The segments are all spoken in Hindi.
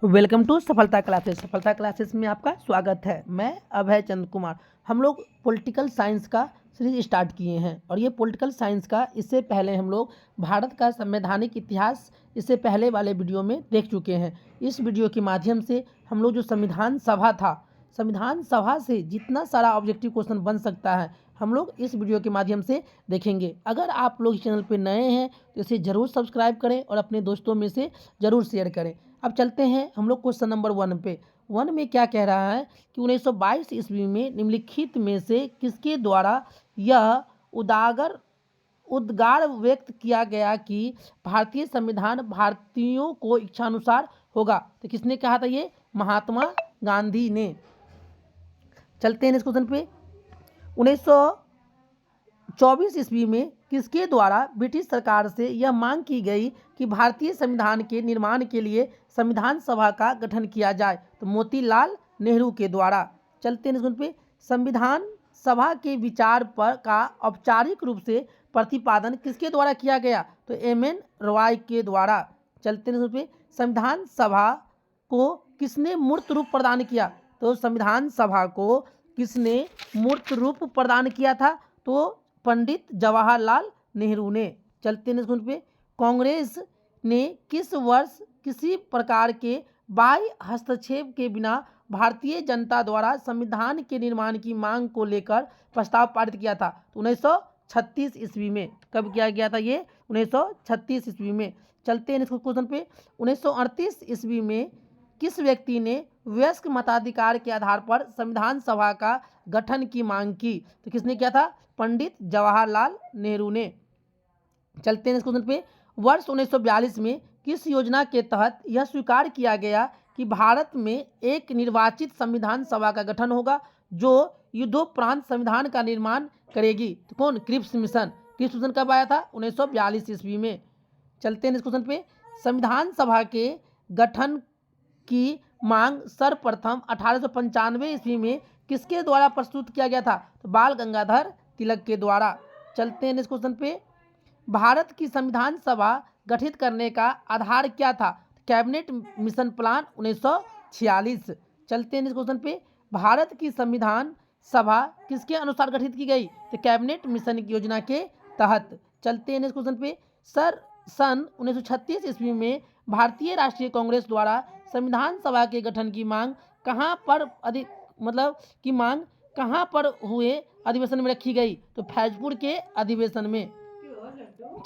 वेलकम टू सफलता क्लासेस। सफलता क्लासेस में आपका स्वागत है। मैं अभय चंद्र कुमार। हम लोग पॉलिटिकल साइंस का सीरीज स्टार्ट किए हैं और ये पॉलिटिकल साइंस का इससे पहले हम लोग भारत का संवैधानिक इतिहास इससे पहले वाले वीडियो में देख चुके हैं। इस वीडियो के माध्यम से हम लोग जो संविधान सभा था, संविधान सभा से जितना सारा ऑब्जेक्टिव क्वेश्चन बन सकता है हम लोग इस वीडियो के माध्यम से देखेंगे। अगर आप लोग इस चैनल पर नए हैं तो इसे ज़रूर सब्सक्राइब करें और अपने दोस्तों में से ज़रूर शेयर करें। अब चलते हैं हम लोग क्वेश्चन नंबर 1 पे। 1 में क्या कह रहा है कि 1922 ईस्वी में निम्नलिखित में से किसके द्वारा यह उद्गार व्यक्त किया गया कि भारतीय संविधान भारतीयों को इच्छानुसार होगा। तो किसने कहा था? ये महात्मा गांधी ने। चलते हैं इस क्वेश्चन पे। 1924 ईस्वी में किसके द्वारा ब्रिटिश सरकार से यह मांग की गई कि भारतीय संविधान के निर्माण के लिए संविधान सभा का गठन किया जाए? तो मोतीलाल नेहरू के द्वारा। चलते हैं इस क्वेश्चन पे। संविधान सभा के विचार पर का औपचारिक रूप से प्रतिपादन किसके द्वारा किया गया? तो एम.एन. रॉय के द्वारा। चलते हैं इस क्वेश्चन पे। संविधान सभा को किसने मूर्त रूप प्रदान किया? तो संविधान सभा को किसने मूर्त रूप प्रदान किया था? तो पंडित जवाहरलाल नेहरू ने। चलते हैं इस क्वेश्चन पे। कांग्रेस ने किस वर्ष किसी प्रकार के बाह्य हस्तक्षेप के बिना भारतीय जनता द्वारा संविधान के निर्माण की मांग को लेकर प्रस्ताव पारित किया था? तो 1936 ईस्वी में। कब किया गया था ये? 1936 ईस्वी में। चलते हैं इस क्वेश्चन पे। 1938 ईस्वी में किस व्यक्ति ने वयस्क मताधिकार के आधार पर संविधान सभा का गठन की मांग की? तो किसने किया था? पंडित जवाहरलाल नेहरू ने। चलते हैं इस क्वेश्चन पे। वर्ष 1942 में किस योजना के तहत यह स्वीकार किया गया कि भारत में एक निर्वाचित संविधान सभा का गठन होगा जो युद्धोपरांत संविधान का निर्माण करेगी? तो कौन? Cripps mission. क्रिप्स मिशन कब आया था? 1942 ईस्वी में। चलते हैं इस क्वेश्चन पे। संविधान सभा के गठन की मांग सर्वप्रथम 1895 ईस्वी में किसके द्वारा प्रस्तुत किया गया था? तो बाल गंगाधर तिलक के द्वारा। चलते हैं इस क्वेश्चन पे। भारत की संविधान सभा गठित करने का आधार क्या था? Cabinet mission plan 1946। चलते हैं इस क्वेश्चन पे। भारत की संविधान सभा किसके अनुसार गठित की गई? तो कैबिनेट मिशन योजना के तहत। चलते हैं इस क्वेश्चन पे। सन 1936 ईस्वी में भारतीय राष्ट्रीय कांग्रेस द्वारा संविधान सभा के गठन की मांग कहाँ पर हुए अधिवेशन में रखी गई? तो फैजपुर के अधिवेशन में।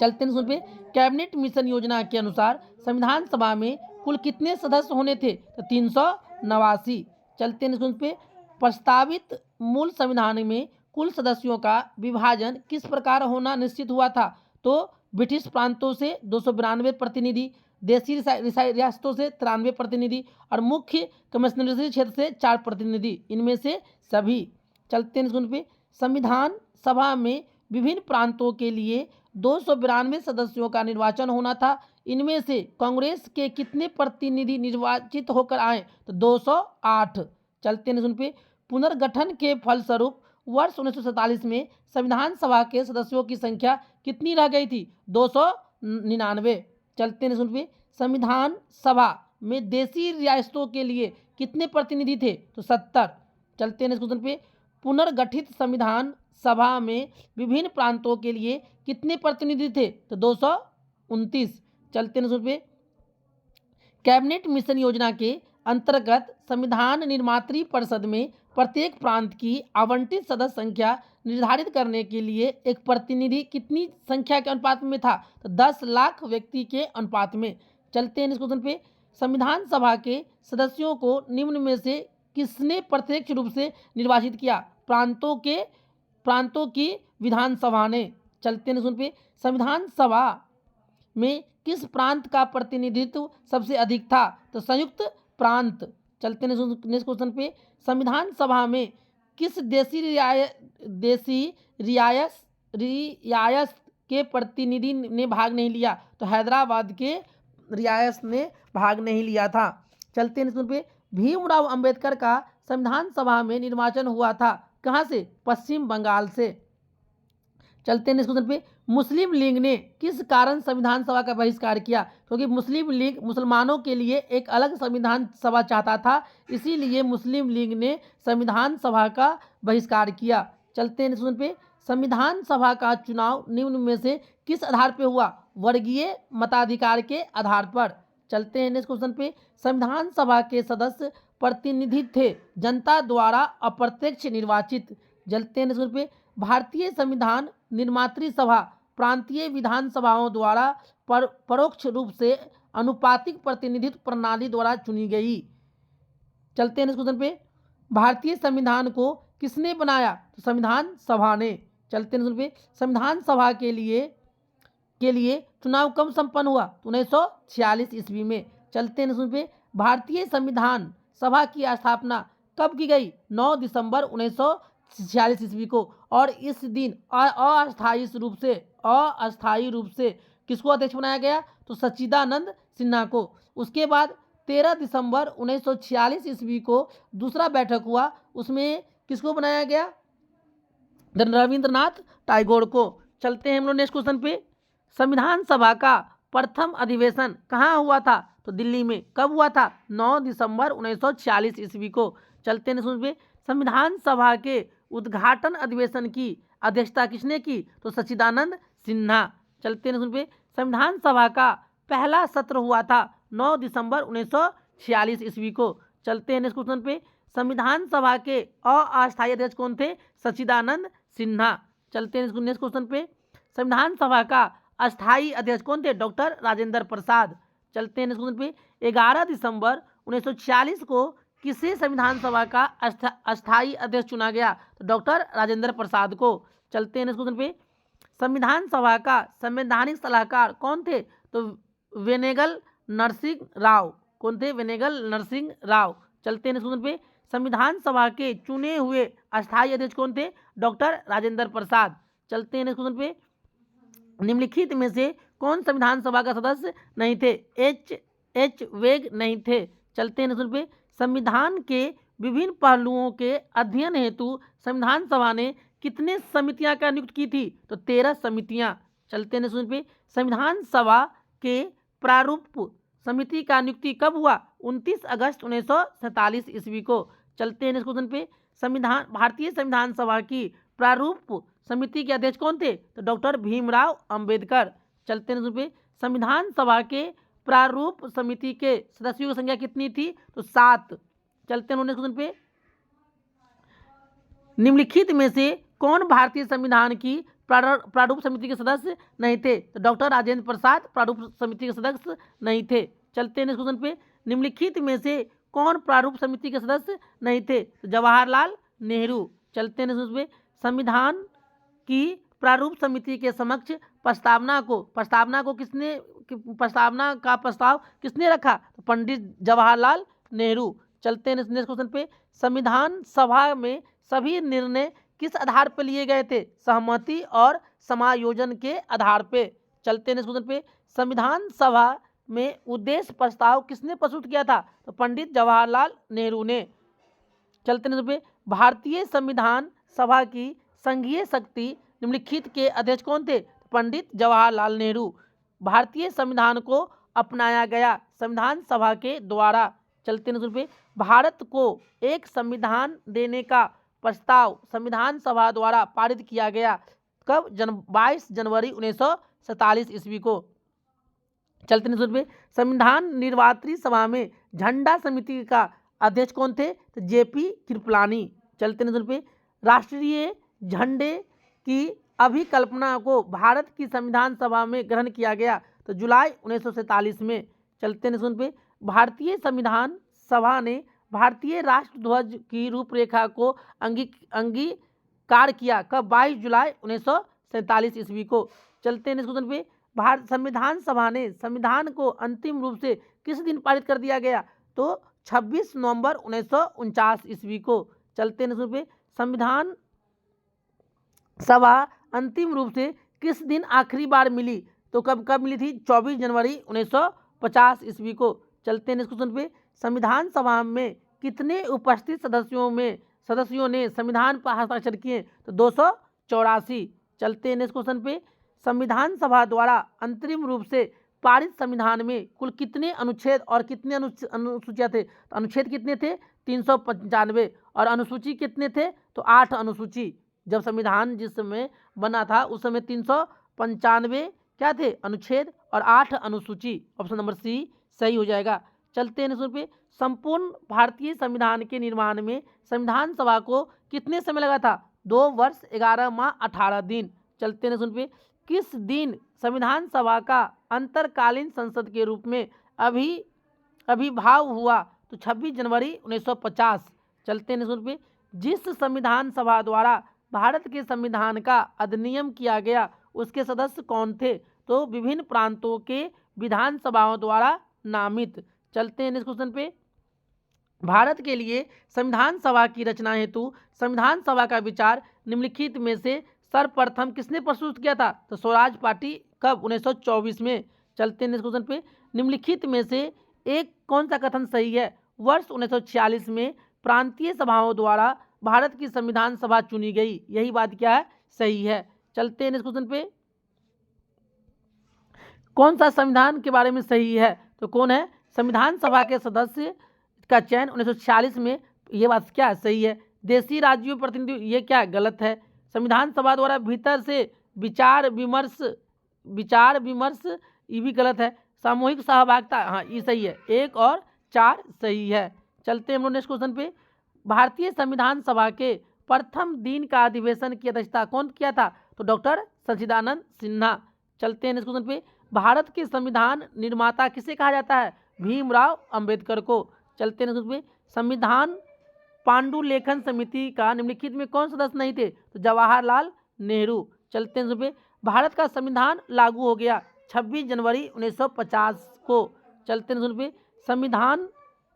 चलते हैं सुन पे। कैबिनेट मिशन योजना के अनुसार संविधान सभा में कुल कितने सदस्य होने थे? तो 389। चलते हैं सुन पे। प्रस्तावित मूल संविधान में कुल सदस्यों का विभाजन किस प्रकार होना निश्चित हुआ था? तो ब्रिटिश प्रांतों से 292 प्रतिनिधि, देशी रियासतों से 93 प्रतिनिधि और मुख्य कमिश्नरी क्षेत्र से 4 प्रतिनिधि, इनमें से सभी। चलते हैं सुन पे। संविधान सभा में विभिन्न प्रांतों के लिए 292 सदस्यों का निर्वाचन होना था। इनमें से कांग्रेस के कितने प्रतिनिधि निर्वाचित होकर आए? तो 208। चलते हैं सुन पे। पुनर्गठन के फलस्वरूप वर्ष 1947 में संविधान सभा के सदस्यों की संख्या कितनी रह गई थी? 299। चलते हैं सुन पे। संविधान सभा में देशी रियासतों के लिए कितने प्रतिनिधि थे? तो 70। चलते हैं क्वेश्चन पे। पुनर्गठित संविधान सभा में विभिन्न प्रांतों के लिए कितने प्रतिनिधि थे? तो 229। चलते हैं पे। कैबिनेट मिशन योजना के अंतर्गत संविधान निर्मात्री परिषद में प्रत्येक प्रांत की आवंटित सदस्य संख्या निर्धारित करने के लिए एक प्रतिनिधि कितनी संख्या के अनुपात में था? तो 10 लाख व्यक्ति के अनुपात में। चलते हैं इस क्वेश्चन पे। संविधान सभा के सदस्यों को निम्न में से किसने प्रत्यक्ष रूप से निर्वाचित किया? प्रांतों की विधानसभा ने। चलते हैं पे। संविधान सभा में किस प्रांत का प्रतिनिधित्व सबसे अधिक था? तो संयुक्त प्रांत। चलते हैं नेक्स्ट क्वेश्चन पे। संविधान सभा में किस देशी रियासत के प्रतिनिधि ने भाग नहीं लिया? तो हैदराबाद के रियासत ने भाग नहीं लिया था। चलते हैं पे। भीमराव अंबेडकर का संविधान सभा में निर्वाचन हुआ था कहाँ से? पश्चिम बंगाल से। चलते हैं नेक्स्ट क्वेश्चन पे। मुस्लिम लीग ने किस कारण संविधान सभा का बहिष्कार किया? क्योंकि मुस्लिम लीग मुसलमानों के लिए एक अलग संविधान सभा चाहता था, इसीलिए मुस्लिम लीग ने संविधान सभा का बहिष्कार किया। चलते हैं नेक्स्ट क्वेश्चन पे। संविधान सभा का चुनाव निम्न में से किस आधार पर हुआ? वर्गीय मताधिकार के आधार पर। चलते हैं नेक्स्ट क्वेश्चन पे। संविधान सभा के सदस्य प्रतिनिधि थे जनता द्वारा अप्रत्यक्ष निर्वाचित। चलते हैं नेक्स्ट क्वेश्चन पे। भारतीय संविधान निर्मात्री सभा प्रांतीय विधानसभाओं द्वारा परोक्ष रूप से अनुपातिक प्रतिनिधित्व प्रणाली द्वारा चुनी गई। चलते हैं नेक्स्ट क्वेश्चन पे। भारतीय संविधान को किसने बनाया? तो संविधान सभा ने। चलते हैं नेक्स्ट क्वेश्चन पे। संविधान सभा के लिए चुनाव कब संपन्न हुआ? 1946 ईस्वी में। चलते हैं नेक्स्ट क्वेश्चन पे। भारतीय संविधान सभा की स्थापना कब की गई? 9 दिसंबर 1946 ईस्वी को। और इस दिन अस्थायी रूप से किसको अध्यक्ष बनाया गया? तो सच्चिदानंद सिन्हा को। उसके बाद 13 दिसंबर 1946 ईस्वी को दूसरा बैठक हुआ, उसमें किसको बनाया गया? रविंद्रनाथ टैगोर को। चलते हैं हम लोग नेक्स्ट क्वेश्चन पे। संविधान सभा का प्रथम अधिवेशन कहाँ हुआ था? तो दिल्ली में। कब हुआ था? 9 दिसंबर 1946 ईस्वी को। चलते हैं नेक्स्ट पे। संविधान सभा के उद्घाटन अधिवेशन की अध्यक्षता किसने की? तो सच्चिदानंद सिन्हा। चलते हैं पे। संविधान सभा का पहला सत्र हुआ था 9 दिसंबर 1946 ईस्वी को। चलते हैं नेक्स्ट क्वेश्चन पे। संविधान सभा के अस्थायी अध्यक्ष कौन थे? सच्चिदानंद सिन्हा। चलते हैं नेक्स्ट क्वेश्चन पे। संविधान सभा का अस्थायी अध्यक्ष कौन थे? डॉक्टर राजेंद्र प्रसाद। चलते हैं नेक्स्ट क्वेश्चन पे। 11 दिसंबर 1946 को किसे संविधान सभा का अस्थायी अध्यक्ष चुना गया? तो डॉक्टर राजेंद्र प्रसाद को। चलते हैं नेक्स्ट क्वेश्चन पे। संविधान सभा का संवैधानिक सलाहकार कौन थे? तो वेनेगल नरसिंह राव। कौन थे? वेनेगल नरसिंह राव। चलते हैं नेक्स्ट क्वेश्चन पे। संविधान सभा के चुने हुए अस्थायी अध्यक्ष कौन थे? डॉक्टर राजेंद्र प्रसाद। चलते हैं नेक्स्ट क्वेश्चन पे। निम्नलिखित में से कौन संविधान सभा का सदस्य नहीं थे? एच वेग नहीं थे। चलते हैं नेक्स्ट पे। संविधान के विभिन्न पहलुओं के अध्ययन हेतु संविधान सभा ने कितने समितियां का नियुक्त की थी? तो 13 समितियां। चलते हैं नेक्स्ट पे। संविधान सभा के प्रारूप समिति का नियुक्ति कब हुआ? 29 अगस्त 1947 ईस्वी को। चलते हैं नेक्स्ट क्वेश्चन पे। भारतीय संविधान सभा की प्रारूप समिति के अध्यक्ष कौन थे? तो डॉक्टर भीमराव अंबेडकर। चलते हैं पे। संविधान सभा के प्रारूप समिति के सदस्यों की संख्या कितनी थी? तो 7। चलते हैं नेक्स्ट क्वेश्चन पे। निम्नलिखित में से कौन भारतीय संविधान की प्रारूप समिति के सदस्य नहीं थे? तो डॉक्टर राजेंद्र प्रसाद प्रारूप समिति के सदस्य नहीं थे। चलते हैं नेक्स्ट क्वेश्चन पे। निम्नलिखित में से कौन प्रारूप समिति के सदस्य नहीं थे? तो जवाहरलाल नेहरू। चलते हैं नेक्स्ट पे। संविधान की प्रारूप समिति के समक्ष प्रस्तावना का प्रस्ताव किसने रखा? तो पंडित जवाहरलाल नेहरू। चलते हैं नेक्स्ट क्वेश्चन पे। संविधान सभा में सभी निर्णय किस आधार पर लिए गए थे? सहमति और समायोजन के आधार पे। चलते हैं नेक्स्ट क्वेश्चन पे। संविधान सभा में उद्देश्य प्रस्ताव किसने प्रस्तुत किया था? तो पंडित जवाहरलाल नेहरू ने। चलते हैं पे। भारतीय संविधान सभा की संघीय शक्ति निम्नलिखित के अध्यक्ष कौन थे? पंडित जवाहरलाल नेहरू। भारतीय संविधान को अपनाया गया संविधान सभा के द्वारा। चलते हैं पे। भारत को एक संविधान देने का प्रस्ताव संविधान सभा द्वारा पारित किया गया कब? 22 जनवरी 1947 ईस्वी को। चलते हैं पे। संविधान निर्मात्री सभा में झंडा समिति का अध्यक्ष कौन थे? तो जेपी कृपलानी। चलते हैं पे। राष्ट्रीय झंडे की अभिकल्पना को भारत की संविधान सभा में ग्रहण किया गया तो जुलाई 1947 में। चलते हैं पे। भारतीय संविधान सभा ने भारतीय राष्ट्रध्वज की रूपरेखा को अंगीकार किया कब? 22 जुलाई 1947 ईस्वी को। चलते हैं पे। संविधान सभा ने संविधान को अंतिम रूप से किस दिन पारित कर दिया गया? तो 26 नवंबर 1949 ईस्वी को। चलते हैं पे। संविधान सभा अंतिम रूप से किस दिन आखिरी बार मिली? तो कब मिली थी? 24 जनवरी 1950 ईस्वी को। चलते हैं क्वेश्चन पे। संविधान सभा में कितने उपस्थित सदस्यों ने संविधान पर हस्ताक्षर किए? तो 284। चलते हैं नेक्स्ट क्वेश्चन पे। संविधान सभा द्वारा अंतरिम रूप से पारित संविधान में कुल कितने अनुच्छेद और कितने अनुसूचियाँ थे? तो अनुच्छेद कितने थे? 395। और अनुसूची कितने थे? तो 8 अनुसूची। जब संविधान जिस समय बना था उस समय 395 क्या थे? अनुच्छेद और 8 अनुसूची। ऑप्शन नंबर सी सही हो जाएगा। चलते हैं नेक्स्ट पे। संपूर्ण भारतीय संविधान के निर्माण में संविधान सभा को कितने समय लगा था? 2 वर्ष 11 माह 18 दिन। चलते हैं नेक्स्ट पे। किस दिन संविधान सभा का अंतरकालीन संसद के रूप में आविर्भाव हुआ? तो 26 जनवरी 1950। चलते हैं नेक्स्ट पे। जिस संविधान सभा द्वारा भारत के संविधान का अधिनियम किया गया उसके सदस्य कौन थे? तो विभिन्न प्रांतों के विधानसभाओं द्वारा नामित। चलते हैं नेक्स्ट क्वेश्चन पे। भारत के लिए संविधान सभा की रचना हेतु संविधान सभा का विचार निम्नलिखित में से सर्वप्रथम किसने प्रस्तुत किया था? तो स्वराज पार्टी। कब? 1924 में। चलते हैं नेक्स्ट क्वेश्चन पे। निम्नलिखित में से एक कौन सा कथन सही है? वर्ष 1946 में प्रांतीय सभाओं द्वारा भारत की संविधान सभा चुनी गई। यही बात क्या है? सही है। चलते हैं नेक्स्ट क्वेश्चन पे। कौन सा संविधान के बारे में सही है? तो कौन है? संविधान सभा के सदस्य का चयन 1946 में। ये बात क्या सही है? देशी राज्यों प्रतिनिधि, ये क्या गलत है? संविधान सभा द्वारा भीतर से विचार विमर्श, ये भी गलत है। सामूहिक सहभागिता, हाँ ये सही है। 1 और 4 सही है। चलते हैं हम लोग नेक्स्ट क्वेश्चन पे। भारतीय संविधान सभा के प्रथम दिन का अधिवेशन की अध्यक्षता कौन किया था? तो डॉक्टर सच्चिदानंद सिन्हा। चलते हैं नेक्स्ट क्वेश्चन पे। भारत के संविधान निर्माता किसे कहा जाता है? भीमराव अंबेडकर को। चलते हैं नेक्स्ट पे। संविधान पांडुलेखन समिति का निम्नलिखित में कौन सदस्य नहीं थे? तो जवाहरलाल नेहरू। चलते हैं पे। भारत का संविधान लागू हो गया 26 जनवरी 1950 को। चलते हैं पे। संविधान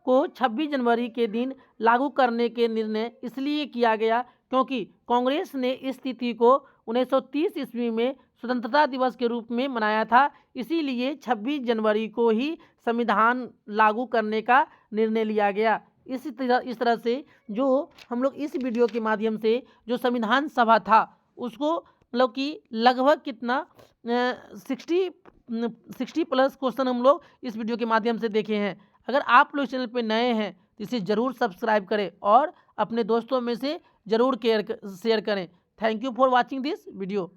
को 26 जनवरी के दिन लागू करने के निर्णय इसलिए किया गया क्योंकि कांग्रेस ने इस तिथि को 1930 ईस्वी में स्वतंत्रता दिवस के रूप में मनाया था। इसीलिए 26 जनवरी को ही संविधान लागू करने का निर्णय लिया गया। इस तरह से जो हम लोग इस वीडियो के माध्यम से जो संविधान सभा था उसको मतलब कि लगभग कितना 60 प्लस क्वेश्चन हम लोग इस वीडियो के माध्यम से देखे हैं। अगर आप लोग चैनल पे नए हैं तो इसे ज़रूर सब्सक्राइब करें और अपने दोस्तों में से ज़रूर शेयर करें। Thank you for watching this video.